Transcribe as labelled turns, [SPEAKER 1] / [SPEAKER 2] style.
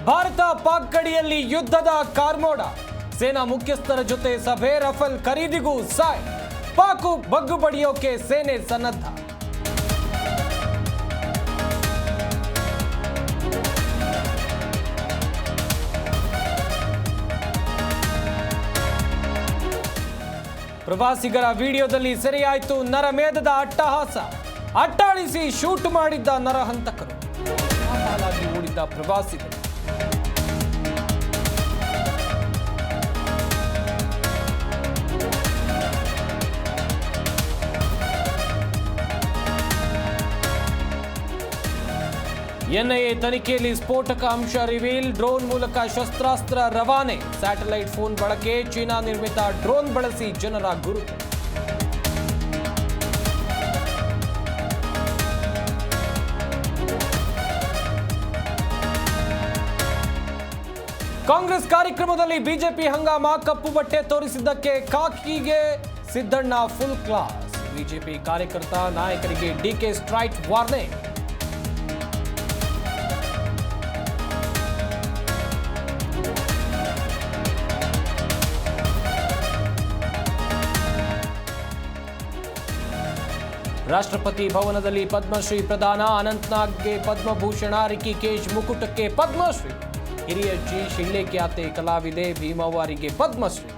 [SPEAKER 1] ಭಾರತ ಪಾಕ್ ಗಡಿಯಲ್ಲಿ ಯುದ್ಧದ ಕಾರ್ಮೋಡ. ಸೇನಾ ಮುಖ್ಯಸ್ಥರ ಜೊತೆ ಸಭೆ, ರಫೇಲ್ ಖರೀದಿಗೂ ಸಾಯ್. ಪಾಕ್ ಬಗ್ಗು ಬಡಿಯೋಕೆ ಸೇನೆ ಸನ್ನದ್ಧ. ಪ್ರವಾಸಿಗರ ವಿಡಿಯೋದಲ್ಲಿ ಸೆರೆಯಾಯಿತು ನರಮೇಧದ ಅಟ್ಟಹಾಸ. ಅಟ್ಟಾಳಿಸಿ ಶೂಟ್ ಮಾಡಿದ್ದ ನರಹಂತಕರು, ಹಾಲಾಗಿ ಓಡಿದ್ದ ಪ್ರವಾಸಿಗರು. ಎನ್ಐಎ ತನಿಖೆಯಲ್ಲಿ ಸ್ಫೋಟಕ ಅಂಶ ರಿವೀಲ್. ಡ್ರೋನ್ ಮೂಲಕ ಶಸ್ತ್ರಾಸ್ತ್ರ ರವಾನೆ, ಸ್ಯಾಟಲೈಟ್ ಫೋನ್ ಬಳಕೆ, ಚೀನಾ ನಿರ್ಮಿತ ಡ್ರೋನ್ ಬಳಸಿ ಜನರ ಗುರುತು. ಕಾಂಗ್ರೆಸ್ ಕಾರ್ಯಕ್ರಮದಲ್ಲಿ ಬಿಜೆಪಿ ಹಂಗಾಮ, ಕಪ್ಪು ಬಟ್ಟೆ ತೋರಿಸಿದ್ದಕ್ಕೆ ಕಾಕಿಗೆ ಸಿದ್ದಣ್ಣ ಫುಲ್ ಕ್ಲಾಸ್. ಬಿಜೆಪಿ ಕಾರ್ಯಕರ್ತ ನಾಯಕರಿಗೆ ಡಿಕೆ ಸ್ಟ್ರೈಟ್ ವಾರ್ನಿಂಗ್. ರಾಷ್ಟ್ರಪತಿ ಭವನದಲ್ಲಿ ಪದ್ಮಶ್ರೀ ಪ್ರದಾನ, ಅನಂತ್ನಾಗ್ಗೆ ಪದ್ಮಭೂಷಣ, ರಿಷಿಕೇಶ್ ಮುಕುಟಕ್ಕೆ ಪದ್ಮಶ್ರೀ. ಹಿರಿಯ ಜಿ ಶಿಳ್ಳೆ ಖ್ಯಾತೆ ಕಲಾವಿದೆ ಭೀಮವ್ವರಿಗೆ ಪದ್ಮಶ್ರೀ.